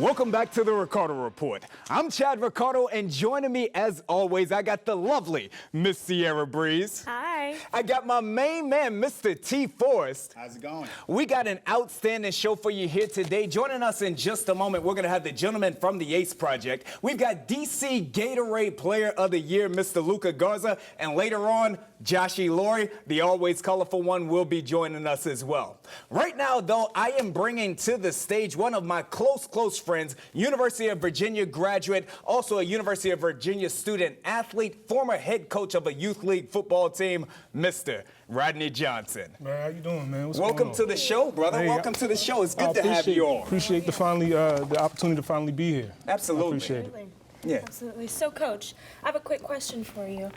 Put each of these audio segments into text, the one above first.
Welcome back to the Ricardo Report. I'm Chad Ricardo, and joining me, as always, I got the lovely Miss Sierra Breeze. Hi. I got my main man, Mr. T. Forrest. How's it going? We got an outstanding show for you here today. Joining us in just a moment, we're going to have the gentleman from the ACE Project. We've got DC Gatorade Player of the Year, Mr. Luka Garza, and later on, Joshie Laurie, the always colorful one, will be joining us as well. Right now, though, I am bringing to the stage one of my close friends, University of Virginia graduate, also a University of Virginia student athlete, former head coach of a youth league football team, Mr. Rodney Johnson. Man, how you doing, man? What's Welcome going on? to the show, brother. Hey, Welcome to the show. It's good to have you on. Appreciate the opportunity to finally be here. Absolutely. I appreciate it. Yeah. Absolutely. So, Coach, I have a quick question for you.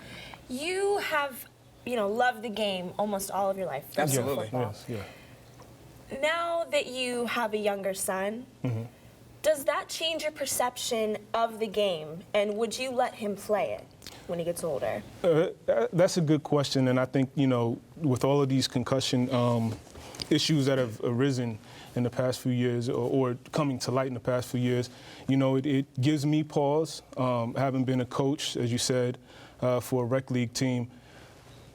You have, loved the game almost all of your life. Absolutely. Football. Yes, yeah. Now that you have a younger son, does that change your perception of the game? And would you let him play it when he gets older? That's a good question, and I think, with all of these concussion issues that have arisen in the past few years or coming to light in the past few years, it gives me pause, having been a coach, as you said, for a rec league team.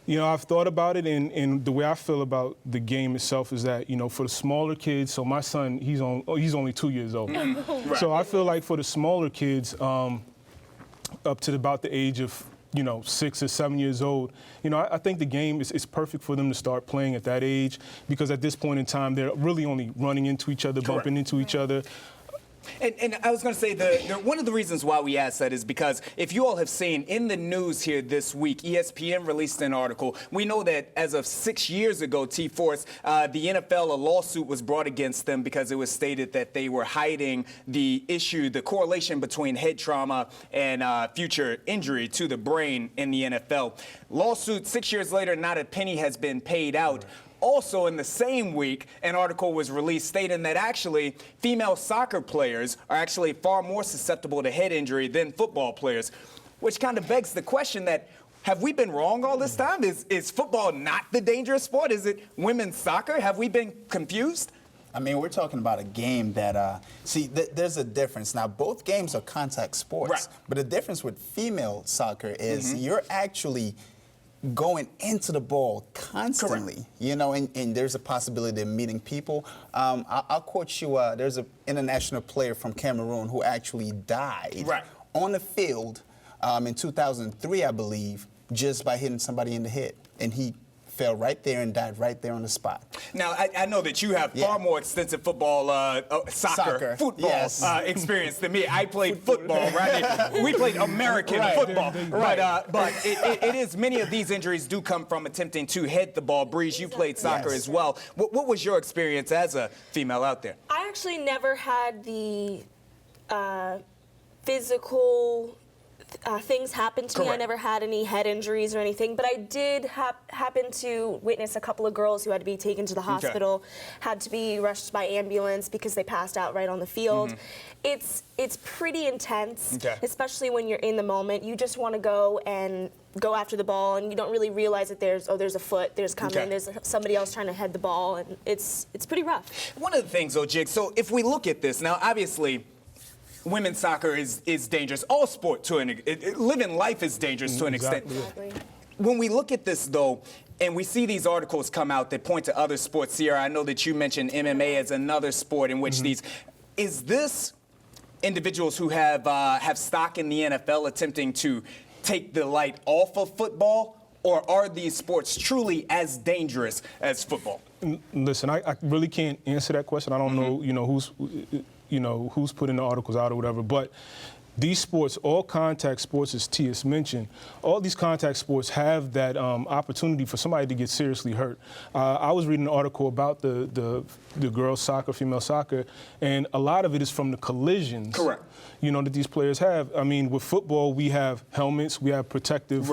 I've thought about it, and the way I feel about the game itself is that, for the smaller kids, so my son, he's only 2 years old. Right. So I feel like for the smaller kids, up to about the age of, 6 or 7 years old, I think the game is perfect for them to start playing at that age, because at this point in time, they're really only running into each other, bumping into each other. And I was going to say, one of the reasons why we asked that is because if you all have seen in the news here this week, ESPN released an article. We know that as of 6 years ago, T. Force, the NFL, a lawsuit was brought against them because it was stated that they were hiding the issue, the correlation between head trauma and future injury to the brain in the NFL. Lawsuit 6 years later, not a penny has been paid out. Also, in the same week, an article was released stating that actually female soccer players are actually far more susceptible to head injury than football players, which kind of begs the question that, have we been wrong all this time? Is football not the dangerous sport? Is it women's soccer? Have we been confused? I mean, we're talking about a game that, there's a difference. Now, both games are contact sports. Right. But the difference with female soccer is you're actually going into the ball constantly, and there's a possibility of meeting people. I'll quote you, there's an international player from Cameroon who actually died on the field in 2003, I believe, just by hitting somebody in the head. And he fell right there and died right there on the spot. Now, I know that you have far more extensive football, football experience than me. I played football, right? We played American football. But it is, many of these injuries do come from attempting to head the ball. Breeze, you played soccer as well. What was your experience as a female out there? I actually never had the physical things happen to me. I never had any head injuries or anything, but I did happen to witness a couple of girls who had to be taken to the hospital, had to be rushed by ambulance because they passed out right on the field. It's pretty intense, especially when you're in the moment. You just want to go after the ball, and you don't really realize that there's a foot, there's coming, there's somebody else trying to head the ball, and it's pretty rough. One of the things, though, Jig, so if we look at this, now obviously women's soccer is dangerous. All sport living life is dangerous to an extent. Exactly. When we look at this, though, and we see these articles come out that point to other sports, Sierra, I know that you mentioned MMA as another sport in which is this individuals who have stock in the NFL attempting to take the light off of football, or are these sports truly as dangerous as football? Listen, I really can't answer that question. I don't know, who's putting the articles out or whatever, but these sports, all contact sports, as T has mentioned, all these contact sports have that opportunity for somebody to get seriously hurt. I was reading an article about the girls' soccer, female soccer, and a lot of it is from the collisions. Correct. That these players have. I mean, with football, we have helmets, we have protective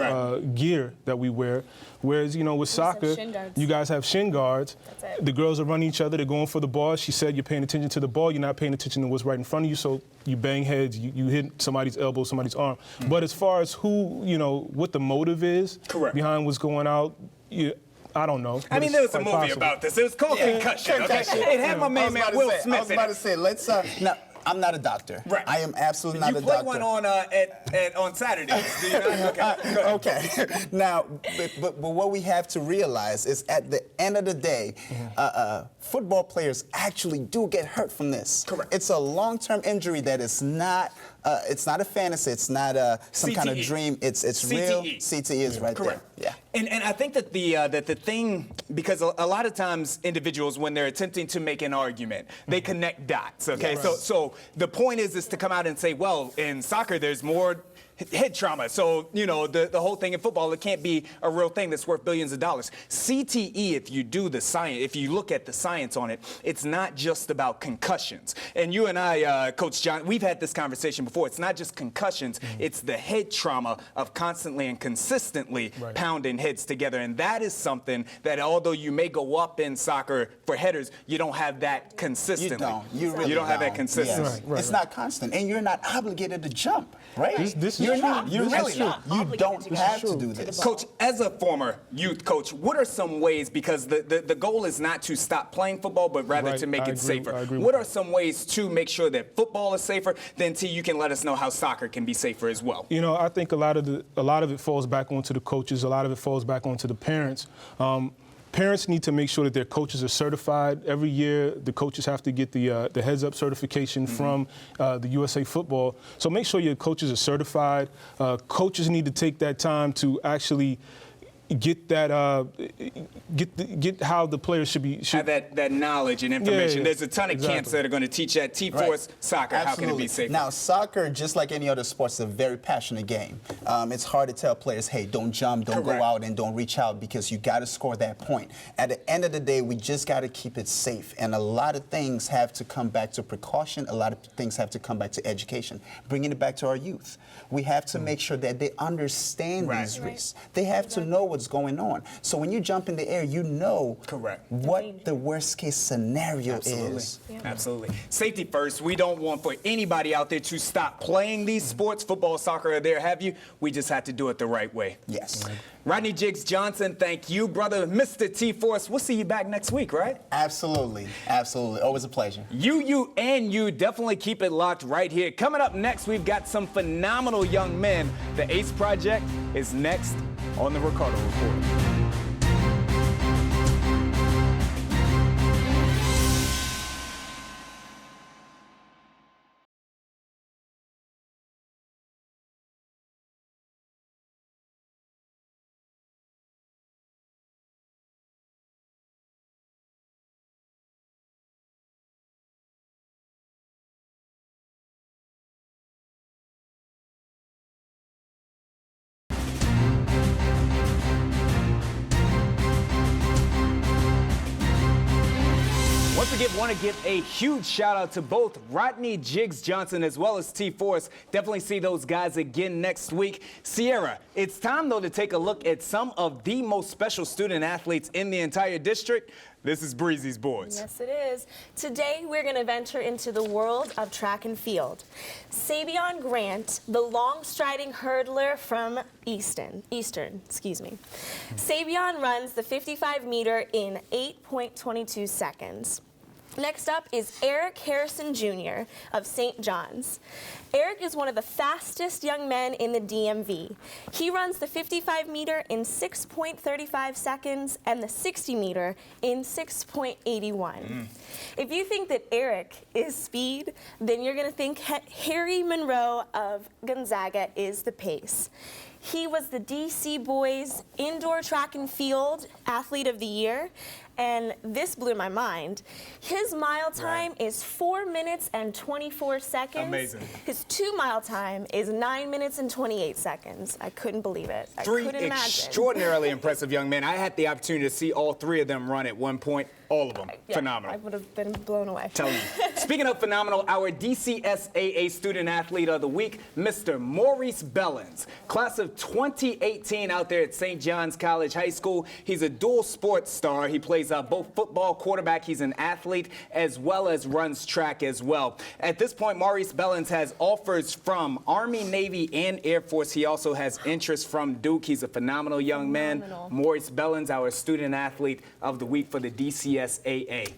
gear that we wear. Whereas, with soccer, you guys have shin guards. That's it. The girls are running each other, they're going for the ball. She said you're paying attention to the ball, you're not paying attention to what's right in front of you, so you bang heads, you hit somebody's elbow, somebody's arm. But as far as what the motive is behind what's going out, I don't know. I mean, there was a movie about this. It was called Concussion. Okay? It had my main man Will Smith. I was about to say, let's now I'm not a doctor. Right. I am absolutely not a doctor. You play one on on Saturdays, do you not? Okay. Okay. Now, but what we have to realize is at the end of the day, football players actually do get hurt from this. Correct. It's a long-term injury that is not. It's not a fantasy. It's not some kind of CTE. dream. It's CTE. real. CTE is right Correct. there. Yeah. And I think that the thing, because a lot of times individuals, when they're attempting to make an argument, they connect dots. Okay. Yeah, right. So the point is to come out and say, well, in soccer there's more head trauma. So, you know, the whole thing in football, it can't be a real thing that's worth billions of dollars. CTE, if you do the science, if you look at the science on it, it's not just about concussions. And you and I, Coach John, we've had this conversation before. It's not just concussions, it's the head trauma of constantly and consistently pounding heads together. And that is something that, although you may go up in soccer for headers, you don't have that consistently. You don't. You really don't have that consistency. Yes. It's not constant, and you're not obligated to jump, right? This is You're true. not. You're This really is not. true. You don't have to do this. Coach, as a former youth coach, what are some ways, because the goal is not to stop playing football, but rather Right. to make I it agree. safer. I agree What with are some ways to make sure that football is safer? Then T, you can let us know how soccer can be safer as well. You know, I think a lot of it falls back onto the coaches. A lot of it falls back onto the parents. Parents need to make sure that their coaches are certified. Every year, the coaches have to get the heads-up certification from the USA Football. So make sure your coaches are certified. Coaches need to take that time to actually get that get how the players should Have that knowledge and information. Yeah, There's a ton of camps that are going to teach at T-Force soccer. Absolutely. How can it be safer? Now, soccer, just like any other sport, is a very passionate game. It's hard to tell players, hey, don't jump, don't Correct. go out, and don't reach out, because you got to score that point. At the end of the day, we just got to keep it safe. And a lot of things have to come back to precaution. A lot of things have to come back to education. Bringing it back to our youth. We have to make sure that they understand these risks. They have to know what's going on. So when you jump in the air, you know what the worst case scenario is. Absolutely. Safety first. We don't want for anybody out there to stop playing these sports, football, soccer, or there have you. We just have to do it the right way. Yes. Rodney Jiggs Johnson, thank you, brother. Mr. T-Force, we'll see you back next week, right? Absolutely. Absolutely. Always a pleasure. You definitely keep it locked right here. Coming up next, we've got some phenomenal young men. The ACE Project is next on the Ricardo Report. Once again, want to give a huge shout out to both Rodney Jiggs Johnson as well as T-Force. Definitely see those guys again next week. Sierra, it's time though to take a look at some of the most special student athletes in the entire district. This is Breezy's Boys. Yes, it is. Today, we're going to venture into the world of track and field. Savion Grant, the long-striding hurdler from Eastern, Savion runs the 55-meter in 8.22 seconds. Next up is Eric Harrison Jr. of St. John's. Eric is one of the fastest young men in the DMV. He runs the 55-meter in 6.35 seconds and the 60-meter in 6.81. If you think that Eric is speed, then you're going to think Harry Monroe of Gonzaga is the pace. He was the DC Boys Indoor Track and Field Athlete of the Year, and this blew my mind. His mile time is 4 minutes and 24 seconds. Amazing. His 2-mile time is 9 minutes and 28 seconds. I couldn't believe it. I Three couldn't imagine. extraordinarily impressive young men. I had the opportunity to see all three of them run at one point. All of them. Yeah, Phenomenal. I would have been blown away. Tell you. Speaking of phenomenal, our DCSAA Student Athlete of the Week, Mr. Maurice Bellens, class of 2018 out there at St. John's College High School. He's a dual sports star. He plays both football, quarterback. He's an athlete as well as runs track as well. At this point, Maurice Bellens has offers from Army, Navy, and Air Force. He also has interest from Duke. He's a phenomenal young man. Maurice Bellens, our Student Athlete of the Week for the DCSAA.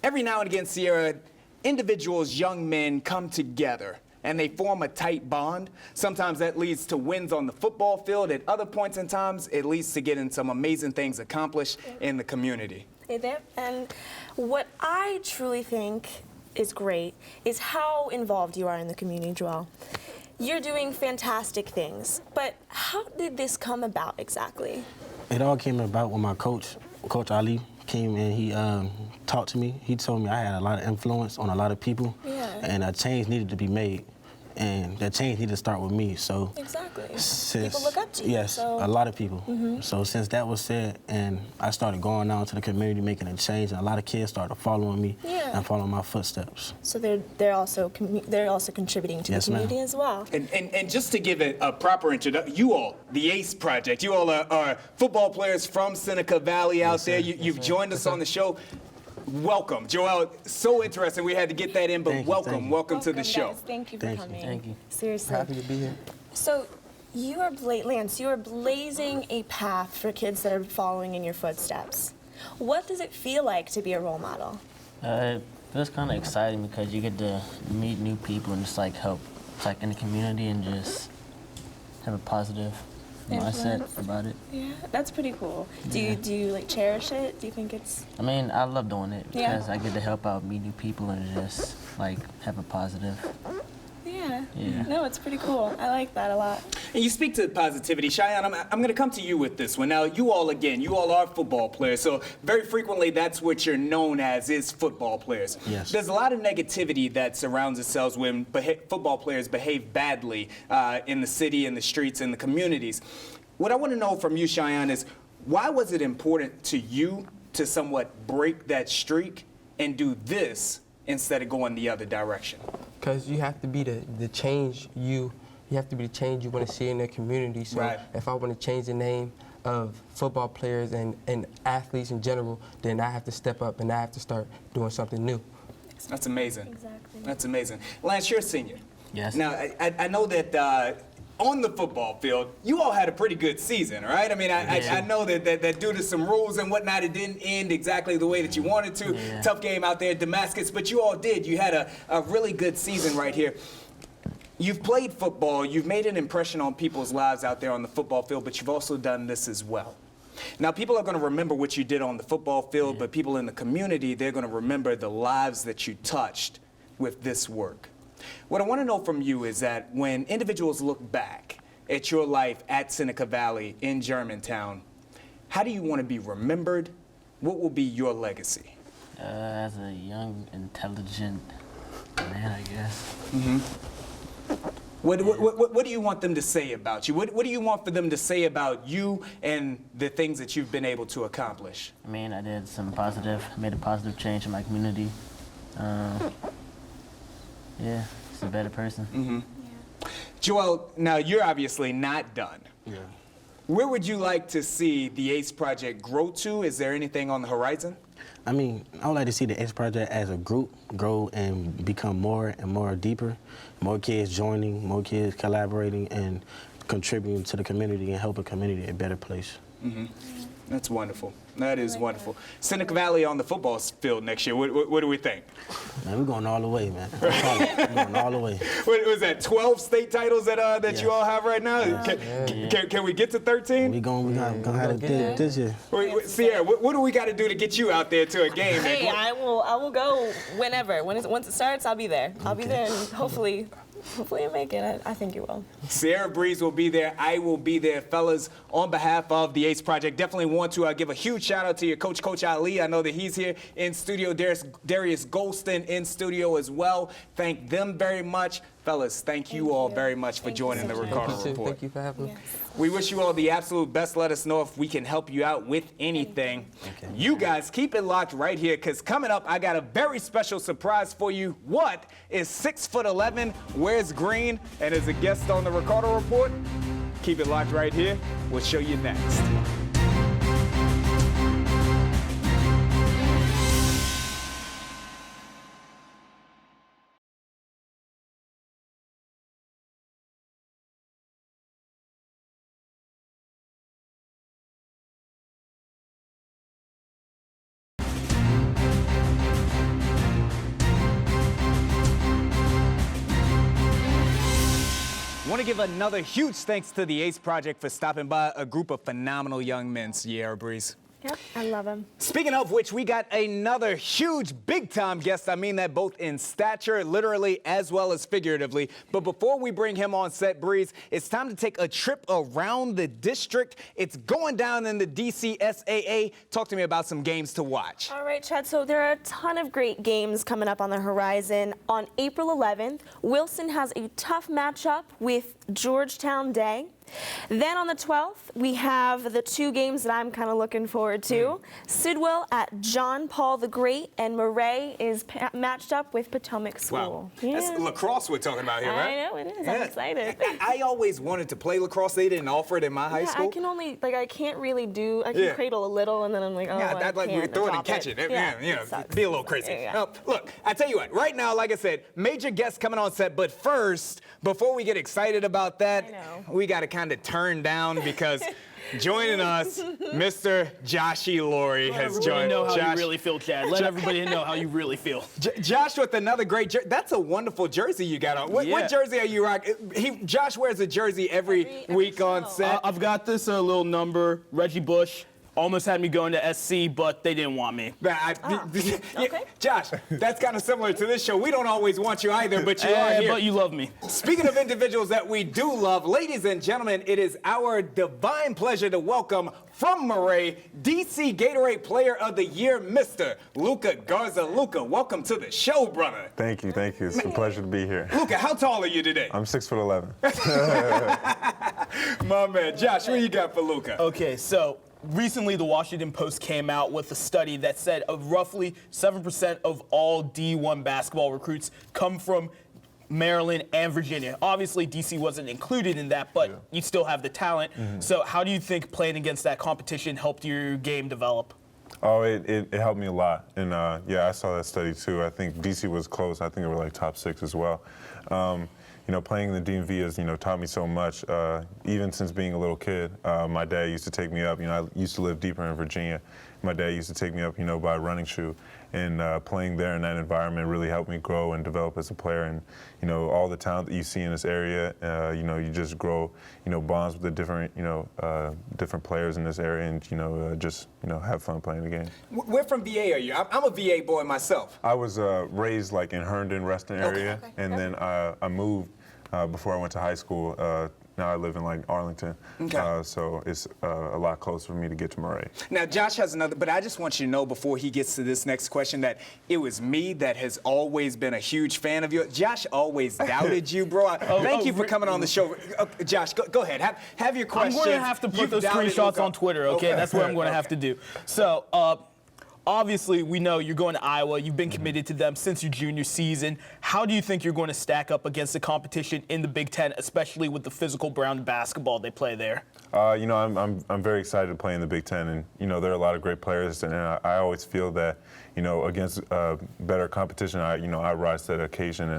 Every now and again, Sierra, individuals, young men, come together and they form a tight bond, sometimes that leads to wins on the football field. At other points in times, it leads to getting some amazing things accomplished in the community. And what I truly think is great is how involved you are in the community, Joel. You're doing fantastic things, but how did this come about exactly? It all came about when my coach, Coach Ali, came and he talked to me. He told me I had a lot of influence on a lot of people, and a change needed to be made, and that change needed to start with me. So Exactly. since, People look up to you. yes, So. a lot of people. So since that was said, and I started going out to the community making a change, and a lot of kids started following me and following my footsteps. So they're also contributing to Yes, the community ma'am. as well. And just to give it a proper introduction, you all, the ACE Project, you all are football players from Seneca Valley out there. You've joined us on the show. Welcome, Joel. So interesting. We had to get that in, but Thank you, welcome, thank you. welcome to the show. Guys. Thank you for Thank you. coming. Thank you. Seriously. Happy to be here. So you are Lance, you are blazing a path for kids that are following in your footsteps. What does it feel like to be a role model? It feels kind of exciting because you get to meet new people and just like help like in the community and just have a positive mindset Influence. about it. Yeah, that's pretty cool. Do you like cherish it? Do you think it's I mean, I love doing it Yeah. because I get to help out, meet new people, and just like have a positive. Yeah. No, it's pretty cool. I like that a lot. And you speak to positivity. Cheyenne, I'm going to come to you with this one. Now, you all are football players, so very frequently that's what you're known as is football players. Yes. There's a lot of negativity that surrounds itself when football players behave badly in the city, in the streets, in the communities. What I want to know from you, Cheyenne, is why was it important to you to somewhat break that streak and do this instead of going the other direction? Because you have to be the change you have to be the change you want to see in the community. So Right. if I want to change the name of football players and athletes in general, then I have to step up and I have to start doing something new. That's amazing. Exactly. That's amazing. Lance, you're a senior. Yes. Now, I know that on the football field, you all had a pretty good season, right? I mean, I know that due to some rules and whatnot, it didn't end exactly the way that you wanted to. Yeah. Tough game out there in Damascus, but you all did. You had a really good season right here. You've played football. You've made an impression on people's lives out there on the football field, but you've also done this as well. Now, people are going to remember what you did on the football field, but people in the community, they're going to remember the lives that you touched with this work. What I want to know from you is that when individuals look back at your life at Seneca Valley in Germantown, how do you want to be remembered? What will be your legacy? As a young, intelligent man, I guess. What do you want them to say about you? What do you want for them to say about you and the things that you've been able to accomplish? I mean, I did some positive, made a positive change in my community. Yeah, just a better person. Joel, now you're obviously not done. Yeah. Where would you like to see the ACE Project grow to? Is there anything on the horizon? I mean, I would like to see the ACE Project as a group grow and become more and more deeper. More kids joining, more kids collaborating and contributing to the community and helping the community a better place. That's wonderful. That is wonderful. Seneca Valley on the football field next year. What do we think? Man, we're going all the way, man. We're going all the way. What was that? 12 state titles that Yes. you all have right now. Can we get to 13? We're going to have it this year. Wait, Sierra, what do we got to do to get you out there to a game? Hey, man? I will go whenever. Once it starts, I'll be there. I'll be there, and hopefully I make it. I think you will. Sierra Breeze will be there. I will be there. Fellas, on behalf of the ACE Project, definitely want to give a huge shout out to your coach, Coach Ali. I know that he's here in studio. Darius Golston in studio as well. Thank them very much. Fellas, thank you all very much for joining the Ricardo Thank you, Report. thank you for having me. We wish you all the absolute best. Let us know if we can help you out with anything. Okay. You guys keep it locked right here, because coming up, I got a very special surprise for you. What is 6'11", wears green, and is a guest on the Ricardo Report? Keep it locked right here. We'll show you next. Want to give another huge thanks to the ACE Project for stopping by, a group of phenomenal young men, Sierra Breeze. Yep, I love him. Speaking of which, we got another huge, big-time guest. I mean that both in stature, literally, as well as figuratively. But before we bring him on set, Breeze, it's time to take a trip around the district. It's going down in the DCSAA. Talk to me about some games to watch. All right, Chad, so there are a ton of great games coming up on the horizon. On April 11th, Wilson has a tough matchup with Georgetown Day. Then on the 12th, we have the two games that I'm kind of looking forward to. Sidwell at John Paul the Great, and Murray is matched up with Potomac School. Wow. Yeah. That's lacrosse we're talking about here, right? I know it is. I'm excited. I always wanted to play lacrosse. They didn't offer it in my high school. I can only, I can't really do, I can cradle a little, and then I'm like, oh, Yeah, I that like we can't throw it and drop catch it. Yeah, Be a little crazy. Yeah. Look, I tell you what, right now, like I said, major guests coming on set, but first, before we get excited about that, we got to kind of turn down because joining us, Mr. Joshy Laurie has joined. Know how Josh, you really feel, Chad. Let everybody know how you really feel. Josh with another great jersey. That's a wonderful jersey you got on. What jersey are you rocking? Josh wears a jersey every week on set. I've got this little number, Reggie Bush. Almost had me going to SC, but they didn't want me. Okay. Josh, that's kind of similar to this show. We don't always want you either, but you are here. But you love me. Speaking of individuals that we do love, ladies and gentlemen, it is our divine pleasure to welcome from Murray, DC Gatorade Player of the Year, Mr. Luka Garza. Luka, welcome to the show, brother. Thank you. It's a pleasure to be here. Luka, how tall are you today? I'm 6'11". My man. Josh, what you got for Luka? Okay, so recently the Washington Post came out with a study that said roughly 7% of all D1 basketball recruits come from Maryland and Virginia. Obviously, DC wasn't included in that, but you still have the talent. So how do you think playing against that competition helped your game develop? Oh, it helped me a lot. And yeah, I saw that study too. I think DC was close. I think they were like top 6 as well. You know, playing in the DMV has, taught me so much. Even since being a little kid, my dad used to take me up. I used to live deeper in Virginia. My dad used to take me up, by a running shoe. And playing there in that environment really helped me grow and develop as a player. And, all the talent that you see in this area, you just grow, bonds with the different, different players in this area and, just, have fun playing the game. Where from VA are you? I'm a VA boy myself. I was raised like in Herndon, Reston area. And then I moved before I went to high school. Now I live in like Arlington, so it's a lot closer for me to get to Murray. Now Josh has another, but I just want you to know before he gets to this next question that it was me that has always been a huge fan of yours. Josh always doubted you, bro. Thank you for coming on the show. Josh, go ahead. Have your question. I'm going to have to put those screenshots on Twitter, okay? That's what I'm going to have to do. So, obviously, we know you're going to Iowa. You've been committed to them since your junior season. How do you think you're going to stack up against the competition in the Big Ten, especially with the physical brown basketball they play there? I'm very excited to play in the Big Ten, and there are a lot of great players, and I always feel that against better competition, I rise to the occasion,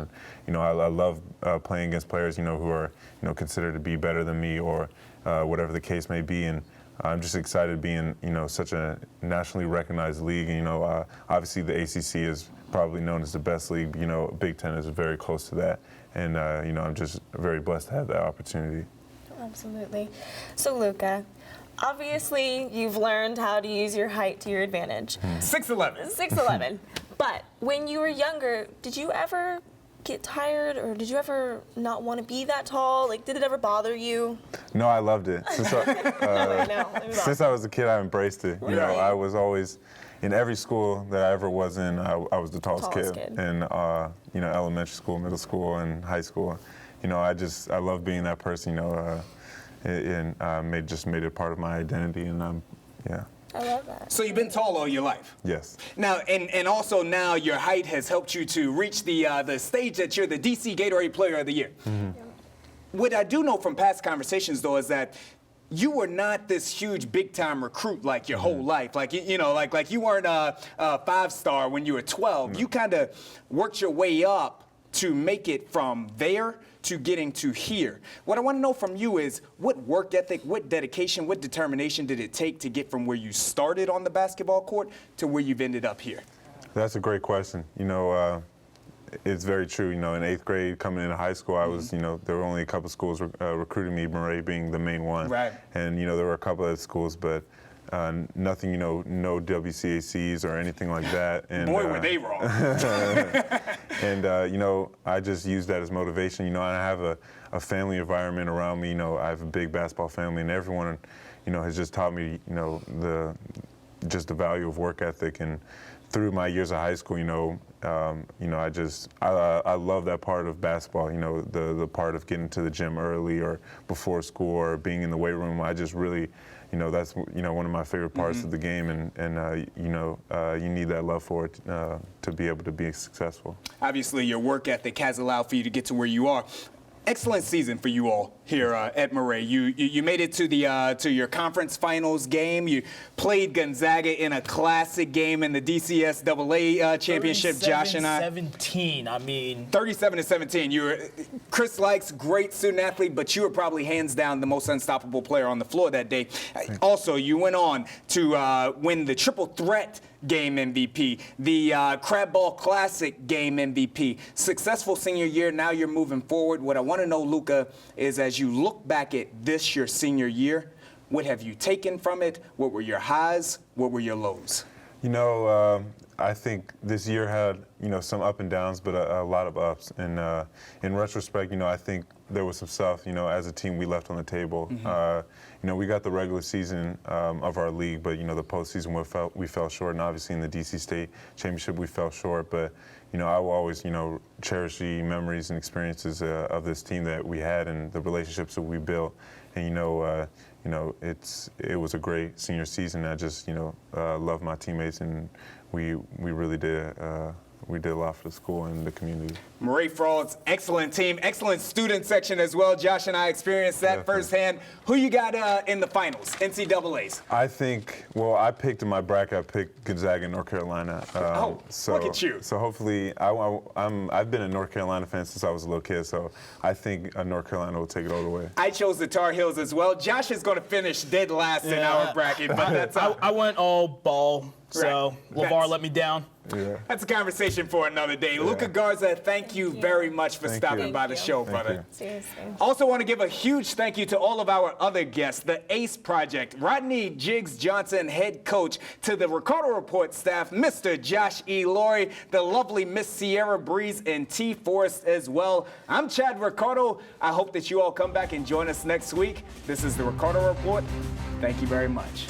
and I love playing against players who are considered to be better than me or whatever the case may be, and I'm just excited to be in, such a nationally recognized league. Obviously the ACC is probably known as the best league. Big Ten is very close to that, and I'm just very blessed to have that opportunity. Absolutely. So Luka, obviously you've learned how to use your height to your advantage. 6'11". 6'11". But when you were younger, did you ever get tired, or did you ever not want to be that tall? Like, did it ever bother you? No, I loved it. Since I was a kid, I embraced it. I was always, in every school that I ever was in, I was the tallest kid. In elementary school, middle school, and high school. I love being that person. And just made it part of my identity, and yeah. I love that. So you've been tall all your life? Yes. Now, and also now your height has helped you to reach the stage that you're the DC Gatorade Player of the Year. What I do know from past conversations, though, is that you were not this huge big-time recruit like your whole life. Like, like you weren't a 5-star when you were 12. You kind of worked your way up to make it from there to getting to here. What I want to know from you is what work ethic, what dedication, what determination did it take to get from where you started on the basketball court to where you've ended up here? That's a great question. it's very true. You know, in 8th grade, coming into high school, I was, you know, there were only a couple schools recruiting me, Murray being the main one. Right. And, you know, there were a couple other schools, but nothing, you know, no WCACs or anything like that. And, Boy, were they wrong. And, you know, I just use that as motivation. You know, I have a family environment around me. You know, I have a big basketball family, and everyone, you know, has just taught me, you know, the value of work ethic. And through my years of high school, you know, I love that part of basketball. You know, the part of getting to the gym early or before school or being in the weight room. I just really, you know, that's, you know, one of my favorite parts of the game, and you know, you need that love for it to be able to be successful. Obviously, your work ethic has allowed for you to get to where you are. Excellent season for you all here at Murray. You made it to your conference finals game. You played Gonzaga in a classic game in the DCSAA championship. Josh and I. 37-17. I mean. 37-17. You were Chris Likes, great student athlete, but you were probably hands down the most unstoppable player on the floor that day. Also, you went on to win the triple threat game MVP, the Crab Ball Classic game MVP. Successful senior year. Now you're moving forward. What I want to know, Luka, is as you look back at this, your senior year, what have you taken from it? What were your highs? What were your lows? You know, I think this year had, you know, some up and downs, but a lot of ups. And in retrospect, you know, I think there was some stuff, you know, as a team we left on the table. You know, we got the regular season of our league, but, you know, the postseason we fell short. And obviously in the DC State Championship, we fell short. But, you know, I will always, you know, cherish the memories and experiences of this team that we had and the relationships that we built. And, you know, it was a great senior season. I just, you know, love my teammates, and we really did. We did a lot for the school and the community. Murray Frauds, excellent team, excellent student section as well. Josh and I experienced that firsthand. Who you got in the finals, NCAAs? I think, well, I picked in my bracket, I picked Gonzaga and North Carolina. Look at you. So hopefully, I've been a North Carolina fan since I was a little kid, so I think North Carolina will take it all the way. I chose the Tar Heels as well. Josh is going to finish dead last in our bracket, but that's I went all ball, so LeVar let me down. Yeah. That's a conversation for another day. Yeah. Luka Garza, thank you very much for stopping by the show, brother. Seriously. Also want to give a huge thank you to all of our other guests, the ACE Project, Rodney Jiggs Johnson, head coach, to the Ricardo Report staff, Mr. Josh E. Laurie, the lovely Miss Sierra Breeze, and T. Forrest as well. I'm Chad Ricardo. I hope that you all come back and join us next week. This is the Ricardo Report. Thank you very much.